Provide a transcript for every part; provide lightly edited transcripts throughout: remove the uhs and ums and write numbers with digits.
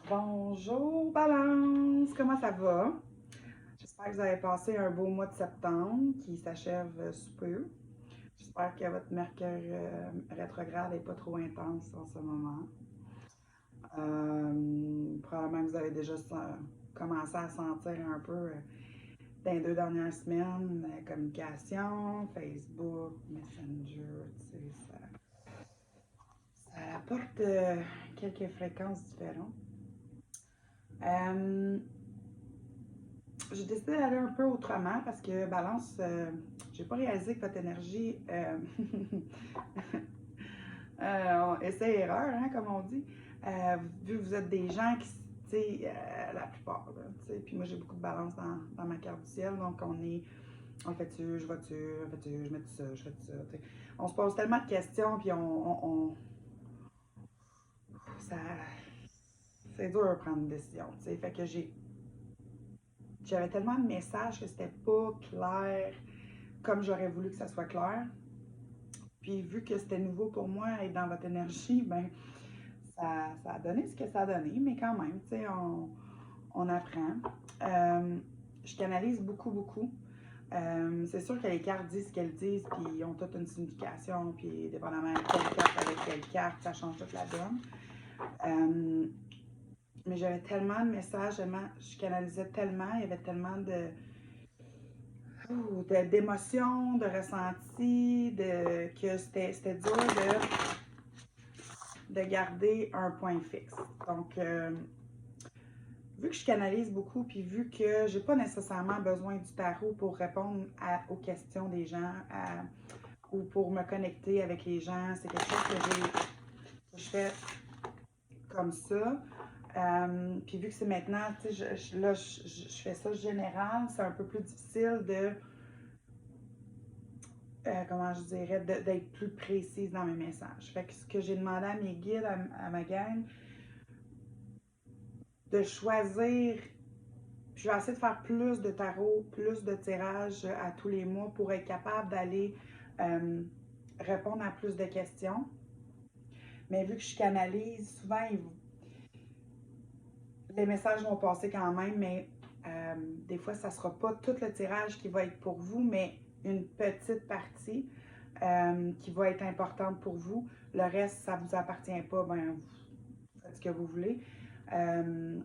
Bonjour Balance, comment ça va? J'espère que vous avez passé un beau mois de septembre qui s'achève sous peu. J'espère que votre Mercure rétrograde n'est pas trop intense en ce moment. Probablement que vous avez déjà commencé à sentir un peu dans les 2 dernières semaines, communication, Facebook, Messenger, tu sais, ça apporte quelques fréquences différentes. Euh, J'ai décidé d'aller un peu autrement parce que Balance, j'ai pas réalisé que votre énergie, essai-erreur, hein, comme on dit, vu que vous êtes des gens qui, tu sais, la plupart, là, tu sais, puis moi j'ai beaucoup de balance dans ma carte du ciel, donc on fait-tu, je vais-tu, on fait-tu, je mets tout ça, je fais tout ça, tu sais. On se pose tellement de questions, puis ça, c'est dur de prendre une décision, tu sais, fait que j'avais tellement de messages que c'était pas clair comme j'aurais voulu que ça soit clair. Puis vu que c'était nouveau pour moi et dans votre énergie, ben ça a donné ce que ça a donné, mais quand même, tu sais, on apprend. Je canalise beaucoup, beaucoup. C'est sûr que les cartes disent ce qu'elles disent, puis ils ont toute une signification, puis dépendamment de quelle carte avec quelle carte, ça change toute la donne. Mais j'avais tellement de messages, je canalisais tellement, il y avait tellement d'émotions, de ressentis, que c'était dur de garder un point fixe. Donc, vu que je canalise beaucoup, puis vu que j'ai pas nécessairement besoin du tarot pour répondre aux questions des gens ou pour me connecter avec les gens, c'est quelque chose que je fais comme ça. Puis vu que c'est maintenant, tu sais, je fais ça général, c'est un peu plus difficile comment je dirais, d'être plus précise dans mes messages. Fait que ce que j'ai demandé à mes guides, à ma gang, de choisir, puis je vais essayer de faire plus de tarot, plus de tirages à tous les mois pour être capable d'aller répondre à plus de questions. Mais vu que je canalise, souvent, les messages vont passer quand même, mais des fois, ça ne sera pas tout le tirage qui va être pour vous, mais une petite partie qui va être importante pour vous. Le reste, ça ne vous appartient pas, ben, vous faites ce que vous voulez. Fait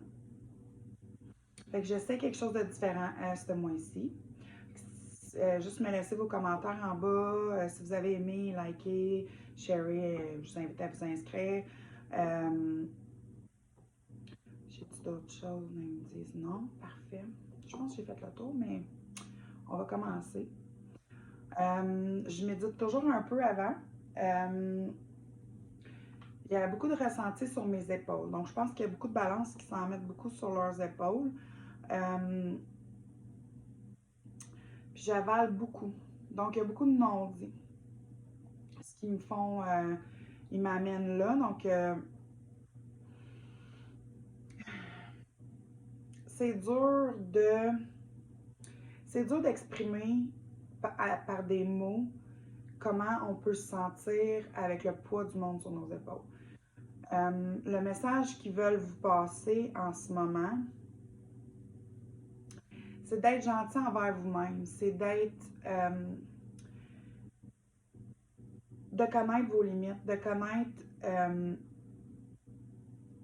que j'essaie quelque chose de différent ce mois-ci. Juste me laisser vos commentaires en bas. Si vous avez aimé, likez, sharez, je vous invite à vous inscrire. J'ai-tu d'autres choses? Ils me disent non. Parfait. Je pense que j'ai fait le tour, mais on va commencer. Je médite toujours un peu avant. Il y a beaucoup de ressentis sur mes épaules. Donc, je pense qu'il y a beaucoup de balances qui s'en mettent beaucoup sur leurs épaules. Puis j'avale beaucoup. Donc, il y a beaucoup de non-dits. Ce qui me font, ils m'amènent là. Donc, c'est dur de, c'est dur d'exprimer par des mots comment on peut se sentir avec le poids du monde sur nos épaules. Le message qu'ils veulent vous passer en ce moment, c'est d'être gentil envers vous-même, c'est d'être, de connaître vos limites, de connaître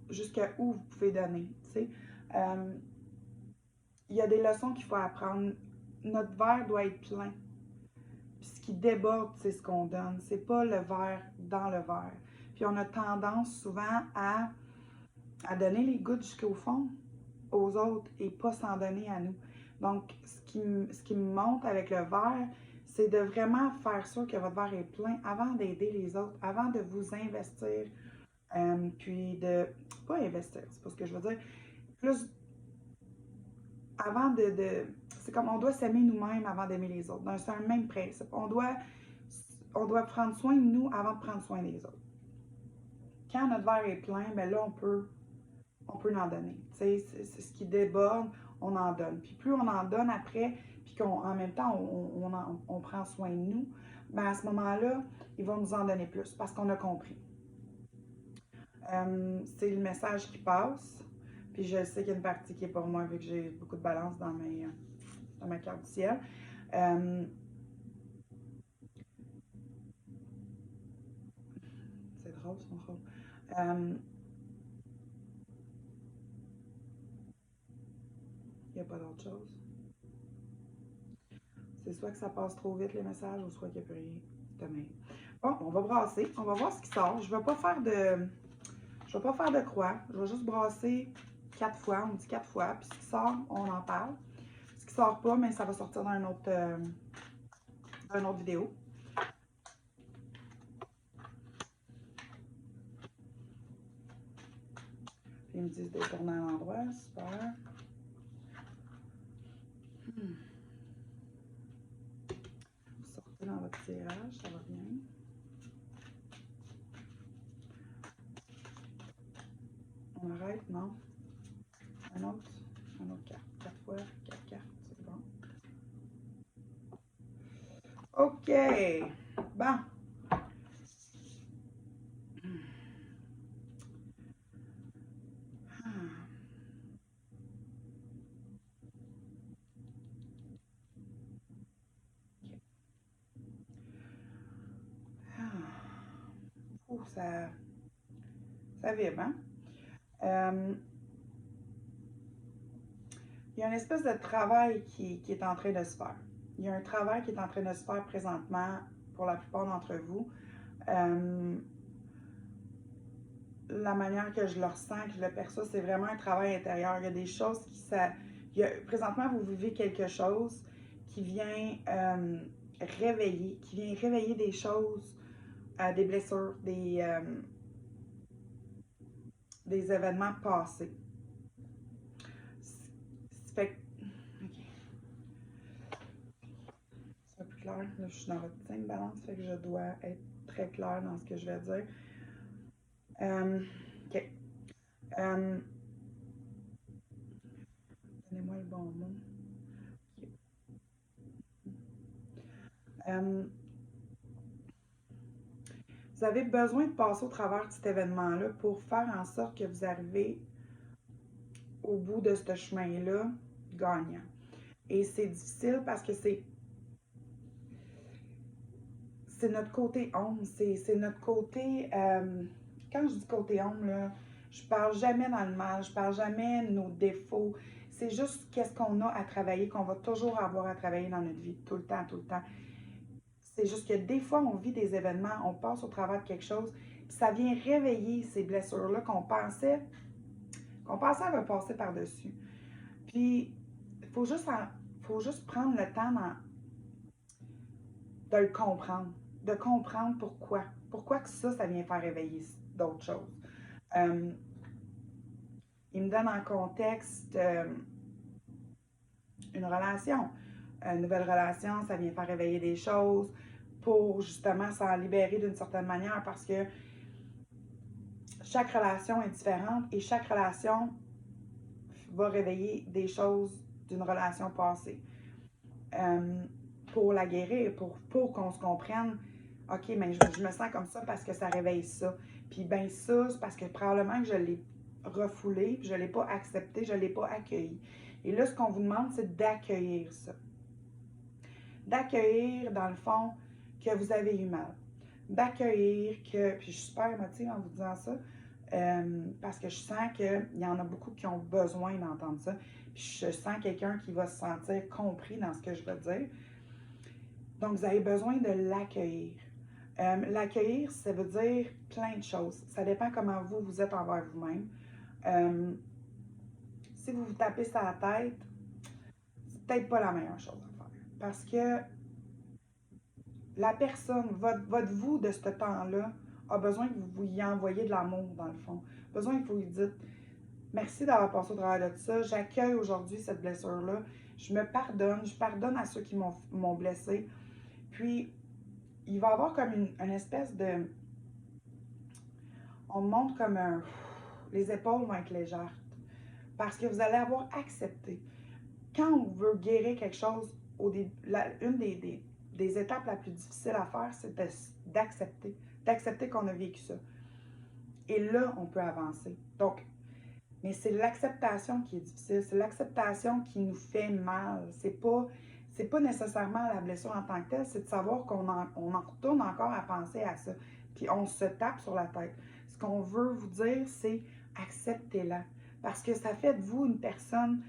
jusqu'à où vous pouvez donner. Il y a des leçons qu'il faut apprendre. Notre verre doit être plein. Puis ce qui déborde, c'est ce qu'on donne. C'est pas le verre dans le verre. Puis on a tendance souvent à donner les gouttes jusqu'au fond aux autres et pas s'en donner à nous. Donc, ce qui me monte avec le verre, c'est de vraiment faire sûr que votre verre est plein avant d'aider les autres, avant de vous investir, puis de pas investir, c'est pas ce que je veux dire, plus avant c'est comme on doit s'aimer nous-mêmes avant d'aimer les autres. Donc, c'est un même principe. On doit prendre soin de nous avant de prendre soin des autres. Quand notre verre est plein, ben là, on peut en donner. C'est ce qui déborde, on en donne. Puis plus on en donne après, puis qu'en même temps, on prend soin de nous, ben à ce moment-là, ils vont nous en donner plus parce qu'on a compris. C'est le message qui passe. Puis je sais qu'il y a une partie qui est pour moi, vu que j'ai beaucoup de balance dans ma carte du ciel. C'est drôle, son rôle. Il n'y a pas d'autre chose. C'est soit que ça passe trop vite les messages, ou soit qu'il n'y a plus rien. Demain. Bon, on va brasser. On va voir ce qui sort. Je ne vais pas faire de croix. Je vais juste brasser 4 fois. On dit 4 fois. Puis ce qui sort, on en parle. Ce qui sort pas, mais ça va sortir dans une autre vidéo. Puis ils me disent de tourner à l'endroit. Super. Sortez dans votre tirage, ça va bien. On arrête, non? Un autre carte. 4 fois, 4 cartes, c'est bon. OK. Bon. Ouh, ça vibre, hein? Il y a une espèce de travail qui est en train de se faire. Il y a un travail qui est en train de se faire présentement pour la plupart d'entre vous. La manière que je le ressens, que je le perçois, c'est vraiment un travail intérieur. Il y a des choses présentement, vous vivez quelque chose qui vient réveiller des choses, des blessures, des événements passés. Fait que, ok. C'est plus clair. Là, je suis dans votre signe balance, fait que je dois être très claire dans ce que je vais dire. Ok. Donnez-moi le bon mot. Okay. Vous avez besoin de passer au travers de cet événement-là pour faire en sorte que vous arrivez au bout de ce chemin-là gagnant. Et c'est difficile parce que c'est notre côté ombre, c'est notre côté... quand je dis côté ombre, là, je parle jamais dans le mal, je parle jamais de nos défauts. C'est juste qu'est-ce qu'on a à travailler, qu'on va toujours avoir à travailler dans notre vie, tout le temps, tout le temps. C'est juste que des fois, on vit des événements, on passe au travers de quelque chose, puis ça vient réveiller ces blessures-là qu'on pensait avoir passé par-dessus. Puis, il faut juste prendre le temps de le comprendre, de comprendre pourquoi. Pourquoi que ça vient faire réveiller d'autres choses. Il me donne en contexte une relation. Une nouvelle relation, ça vient faire réveiller des choses pour justement s'en libérer d'une certaine manière parce que chaque relation est différente et chaque relation va réveiller des choses d'une relation passée. Pour la guérir, pour qu'on se comprenne, OK, mais je me sens comme ça parce que ça réveille ça. Puis ben ça, c'est parce que probablement que je l'ai refoulé, puis je ne l'ai pas accepté, je ne l'ai pas accueilli. Et là, ce qu'on vous demande, c'est d'accueillir ça. D'accueillir, dans le fond, que vous avez eu mal. D'accueillir que, puis je suis super émotive en vous disant ça, parce que je sens qu'il y en a beaucoup qui ont besoin d'entendre ça. Puis je sens quelqu'un qui va se sentir compris dans ce que je veux dire. Donc, vous avez besoin de l'accueillir. L'accueillir, ça veut dire plein de choses. Ça dépend comment vous êtes envers vous-même. Si vous vous tapez sur la tête, c'est peut-être pas la meilleure chose à faire. Parce que la personne, votre vous de ce temps-là, a besoin que vous y envoyiez de l'amour, dans le fond. Besoin que vous lui dites merci d'avoir passé au travers de ça. J'accueille aujourd'hui cette blessure-là. Je me pardonne. Je pardonne à ceux qui m'ont blessé. Puis, il va y avoir comme une espèce de... On monte comme un... Les épaules vont être légères. Parce que vous allez avoir accepté. Quand on veut guérir quelque chose, une des étapes la plus difficile à faire, c'est d'accepter. D'accepter qu'on a vécu ça. Et là, on peut avancer. Donc, Mais c'est l'acceptation qui est difficile, c'est l'acceptation qui nous fait mal. C'est pas nécessairement la blessure en tant que telle, c'est de savoir on en retourne encore à penser à ça. Puis on se tape sur la tête. Ce qu'on veut vous dire, c'est acceptez-la. Parce que ça fait de vous une personne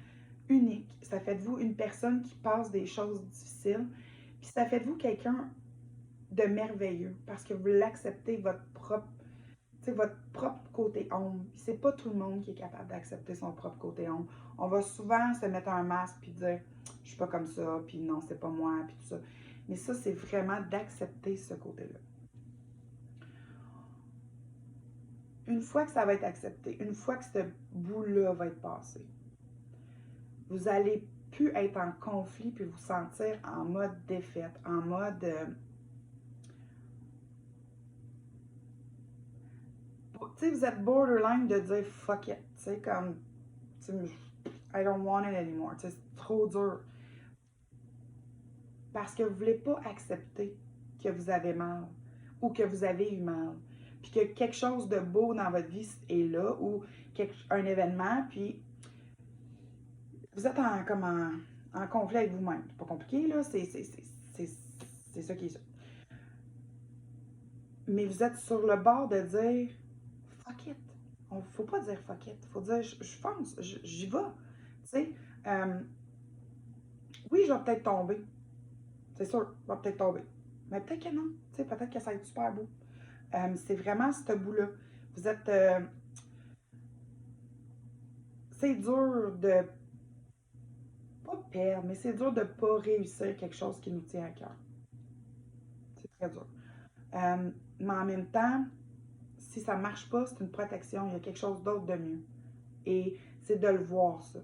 unique. Ça fait de vous une personne qui passe des choses difficiles. Puis ça fait de vous quelqu'un de merveilleux. Parce que vous l'acceptez, votre propre côté ombre. C'est pas tout le monde qui est capable d'accepter son propre côté ombre. On va souvent se mettre un masque puis dire je suis pas comme ça, puis non, c'est pas moi, puis tout ça. Mais ça, c'est vraiment d'accepter ce côté-là. Une fois que ça va être accepté, une fois que ce bout-là va être passé, vous allez plus être en conflit puis vous sentir en mode défaite, en mode tu sais, vous êtes borderline de dire fuck it, tu sais, comme I don't want it anymore, c'est trop dur. Parce que vous ne voulez pas accepter que vous avez mal ou que vous avez eu mal. Puis que quelque chose de beau dans votre vie est là ou un événement, puis vous êtes en conflit avec vous-même. C'est pas compliqué, là, c'est ça qui est ça. Mais vous êtes sur le bord de dire fuck it. Il ne faut pas dire fuck it. Il faut dire je fonce, j'y vais. Tu sais, oui, je vais peut-être tomber. C'est sûr, je vais peut-être tomber. Mais peut-être que non. Tu sais, peut-être que ça va être super beau. C'est vraiment ce bout-là. Vous êtes. C'est dur de pas perdre, mais c'est dur de pas réussir quelque chose qui nous tient à cœur. C'est très dur. Mais en même temps, si ça marche pas, c'est une protection. Il y a quelque chose d'autre de mieux. Et c'est de le voir, ça.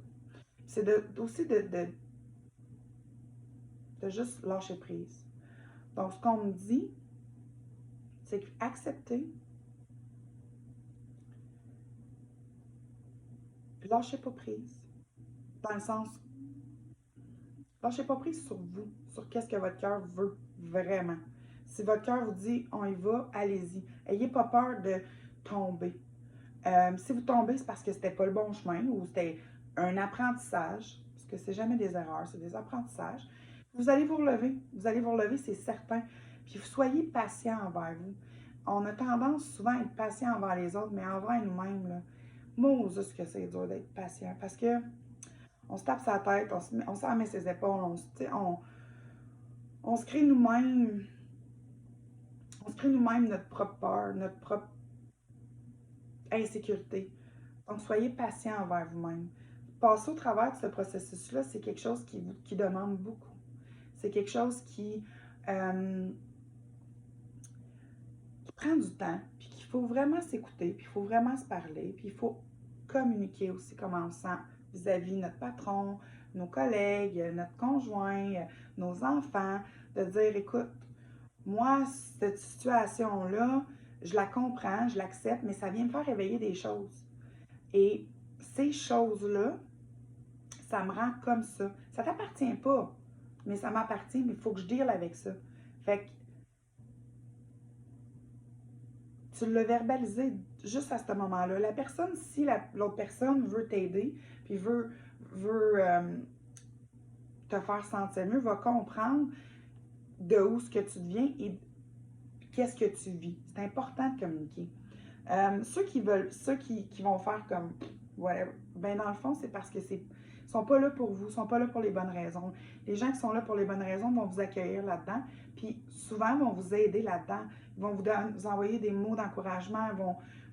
C'est aussi de juste lâcher prise. Donc, ce qu'on me dit, c'est accepter, lâchez pas prise. Dans le sens, lâchez pas prise sur vous, sur qu'est-ce que votre cœur veut vraiment. Si votre cœur vous dit on y va, allez-y. Ayez pas peur de tomber. Si vous tombez, c'est parce que c'était pas le bon chemin ou c'était un apprentissage, parce que c'est jamais des erreurs, c'est des apprentissages. Vous allez vous relever. Vous allez vous relever, c'est certain. Puis soyez patient envers vous. On a tendance souvent à être patient envers les autres, mais envers nous-mêmes, là, Moses que c'est dur d'être patient. Parce que on se tape sa tête, on se met ses épaules, on se crée nous-mêmes, notre propre peur, notre propre insécurité. Donc, soyez patient envers vous-même. Passer au travers de ce processus-là, c'est quelque chose qui demande beaucoup. C'est quelque chose qui prend du temps, puis qu'il faut vraiment s'écouter, puis il faut vraiment se parler, puis il faut communiquer aussi comment on se sent vis-à-vis de notre patron, nos collègues, notre conjoint, nos enfants, de dire, écoute, moi, cette situation-là, je la comprends, je l'accepte, mais ça vient me faire réveiller des choses. Et ces choses-là, ça me rend comme ça. Ça t'appartient pas, mais ça m'appartient, mais il faut que je deal avec ça. Fait que tu l'as verbalisé juste à ce moment-là. La personne, si l'autre personne veut t'aider, puis veut te faire sentir mieux, va comprendre de où ce que tu deviens et qu'est-ce que tu vis. C'est important de communiquer. Ceux qui vont faire comme whatever, ben dans le fond, c'est parce que sont pas là pour vous, sont pas là pour les bonnes raisons. Les gens qui sont là pour les bonnes raisons vont vous accueillir là-dedans, puis souvent vont vous aider là-dedans. Ils vont vous envoyer des mots d'encouragement,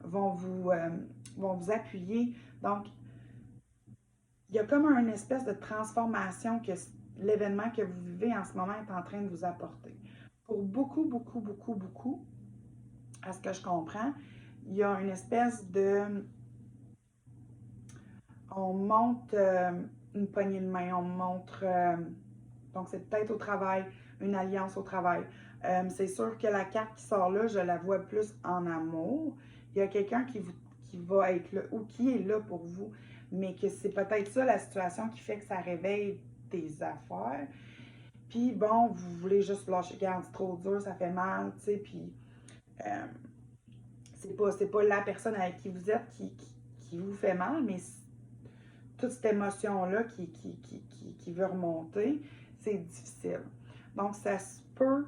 vont vous appuyer. Donc, il y a comme une espèce de transformation que l'événement que vous vivez en ce moment est en train de vous apporter. Pour beaucoup, beaucoup, beaucoup, beaucoup, à ce que je comprends, il y a une espèce de... On monte une poignée de main, on montre... donc, c'est peut-être au travail, une alliance au travail. C'est sûr que la carte qui sort là, je la vois plus en amour. Il y a quelqu'un qui va être là ou qui est là pour vous, mais que c'est peut-être ça la situation qui fait que ça réveille des affaires. Puis bon, vous voulez juste lâcher, regarde, c'est trop dur, ça fait mal, tu sais, puis c'est pas la personne avec qui vous êtes qui vous fait mal, mais toute cette émotion-là qui veut remonter, c'est difficile. Donc, ça se peut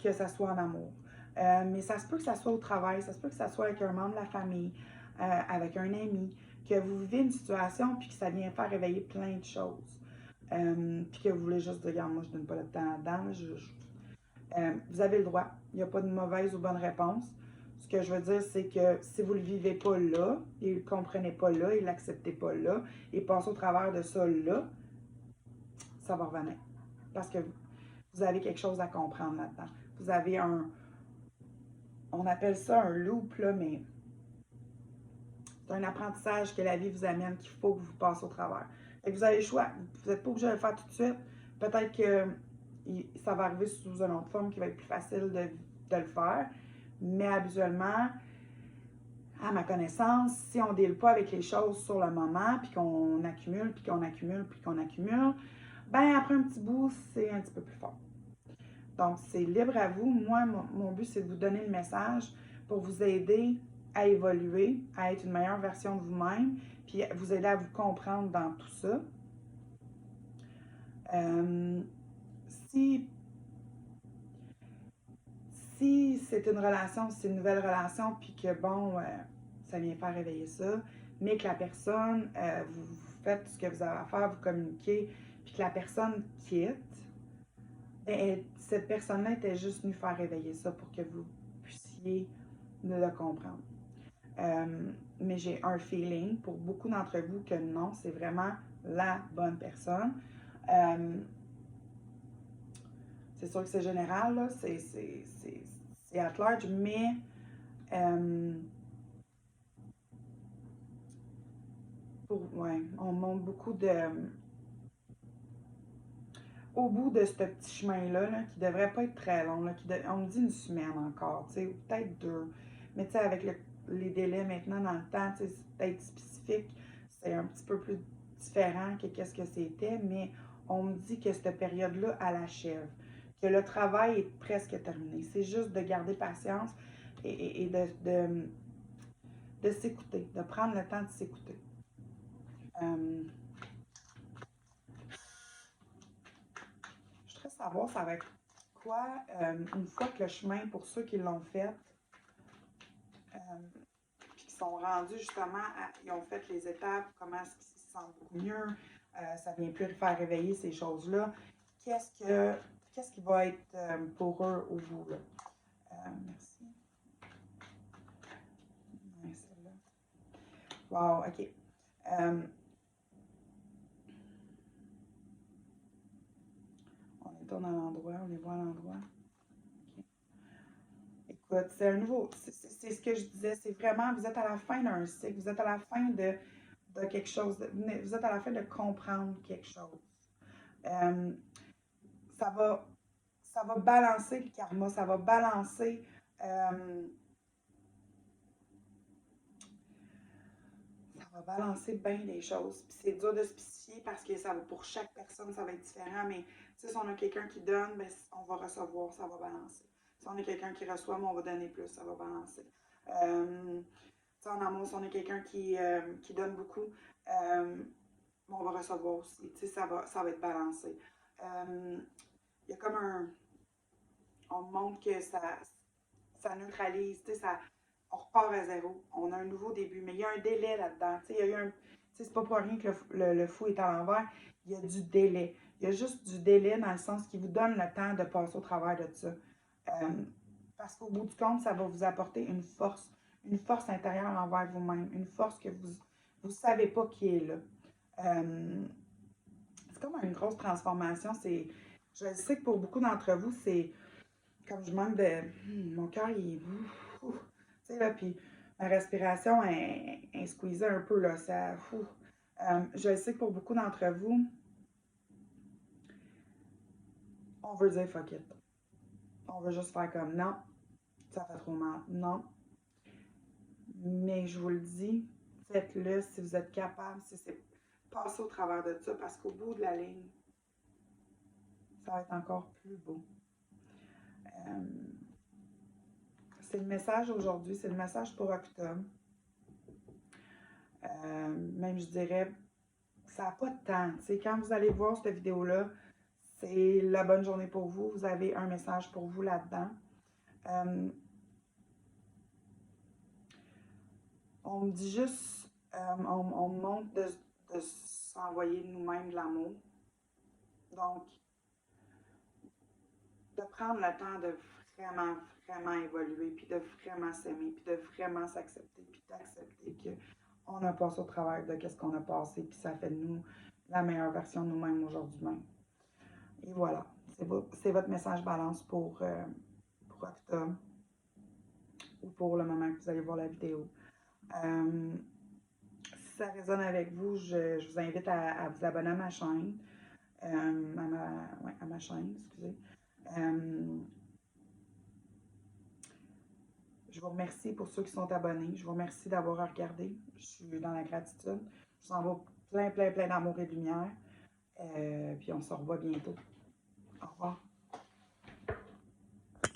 que ça soit en amour. Mais ça se peut que ça soit au travail, ça se peut que ça soit avec un membre de la famille, avec un ami, que vous vivez une situation puis que ça vient faire réveiller plein de choses. Puis que vous voulez juste dire, regarde, moi je donne pas le temps là-dedans, vous avez le droit. Il n'y a pas de mauvaise ou bonne réponse. Ce que je veux dire, c'est que si vous ne le vivez pas là, et ne le comprenez pas là, et ne l'acceptez pas là, et passez au travers de ça là, ça va revenir. Parce que vous avez quelque chose à comprendre là-dedans. Vous avez on appelle ça un loop, là, mais c'est un apprentissage que la vie vous amène, qu'il faut que vous passiez au travers. Fait que vous avez le choix. Vous n'êtes pas obligé de le faire tout de suite. Peut-être que ça va arriver sous une autre forme qui va être plus facile de le faire. Mais habituellement, à ma connaissance, si on ne deal pas avec les choses sur le moment, puis qu'on accumule, puis qu'on accumule, puis qu'on accumule, ben après un petit bout, c'est un petit peu plus fort. Donc, c'est libre à vous. Moi, mon but, c'est de vous donner le message pour vous aider à évoluer, à être une meilleure version de vous-même, puis vous aider à vous comprendre dans tout ça. Si c'est une relation, si c'est une nouvelle relation, puis que bon, ça vient faire réveiller ça, mais que la personne, vous faites ce que vous avez à faire, vous communiquez, puis que la personne quitte, cette personne-là était juste venue faire réveiller ça pour que vous puissiez le comprendre. Mais j'ai un feeling pour beaucoup d'entre vous que non, c'est vraiment la bonne personne. C'est sûr que c'est général, là, c'est at large, mais ouais, on montre beaucoup de. Au bout de ce petit chemin-là, là, qui devrait pas être très long, là, on me dit une semaine encore, ou peut-être 2. Mais tu sais, avec les délais maintenant dans le temps, c'est peut-être spécifique, c'est un petit peu plus différent que qu'est-ce que c'était, mais on me dit que cette période-là, elle achève, que le travail est presque terminé. C'est juste de garder patience et de s'écouter, de prendre le temps de s'écouter. Je voudrais savoir, ça va être quoi, une fois que le chemin, pour ceux qui l'ont fait, puis qui sont rendus justement, ils ont fait les étapes, comment est-ce qu'ils se sentent beaucoup mieux, ça vient plus faire réveiller ces choses-là. Qu'est-ce qui va être pour eux ou vous, là? Merci. Ouais, celle-là. Wow, OK. On est dans l'endroit, on les voit à l'endroit. Écoute, c'est un nouveau, c'est ce que je disais, c'est vraiment, vous êtes à la fin d'un cycle, vous êtes à la fin de quelque chose, vous êtes à la fin de comprendre quelque chose. Euh, ça va, ça va balancer le karma, ça va balancer, ça va balancer bien des choses. Puis c'est dur de spécifier parce que ça va, pour chaque personne, ça va être différent, mais si on a quelqu'un qui donne, ben, on va recevoir, ça va balancer. Si on a quelqu'un qui reçoit, ben, on va donner plus, ça va balancer. Euh, en amour, si on est quelqu'un qui donne beaucoup, on va recevoir aussi. Ça va être balancé. Il y a comme on montre que ça neutralise, on repart à zéro. On a un nouveau début, mais il y a un délai là-dedans. Il y a eu c'est pas pour rien que le fou est à l'envers. Il y a du délai. Il y a juste du délai dans le sens qui vous donne le temps de passer au travers de ça. Parce qu'au bout du compte, ça va vous apporter une force intérieure envers vous-même, une force que vous ne savez pas qui est là. C'est comme une grosse transformation. Je sais que pour beaucoup d'entre vous, c'est comme je manque de. Mon cœur, il est. Tu sais, là, puis ma respiration est squeezée un peu, là. Je sais que pour beaucoup d'entre vous, on veut dire fuck it. On veut juste faire comme non, ça fait trop mal. Non. Mais je vous le dis, faites-le si vous êtes capable, si c'est passer au travers de ça, parce qu'au bout de la ligne, ça va être encore plus beau. C'est le message aujourd'hui, c'est le message pour octobre. Même je dirais, ça n'a pas de temps. T'sais, quand vous allez voir cette vidéo-là, c'est la bonne journée pour vous. Vous avez un message pour vous là-dedans. On me dit juste, on me montre de s'envoyer nous-mêmes de l'amour. Donc, de prendre le temps de vraiment, vraiment évoluer, puis de vraiment s'aimer, puis de vraiment s'accepter, puis d'accepter qu'on a passé au travers de qu'est-ce qu'on a passé, puis ça fait de nous la meilleure version de nous-mêmes aujourd'hui même. Et voilà, c'est votre message balance pour octobre ou pour le moment que vous allez voir la vidéo. Si ça résonne avec vous, je vous invite à vous abonner à ma chaîne. À ma chaîne, excusez. Je vous remercie pour ceux qui sont abonnés. Je vous remercie d'avoir regardé. Je suis dans la gratitude. Je vous envoie plein, plein, plein d'amour et de lumière. Puis on se revoit bientôt.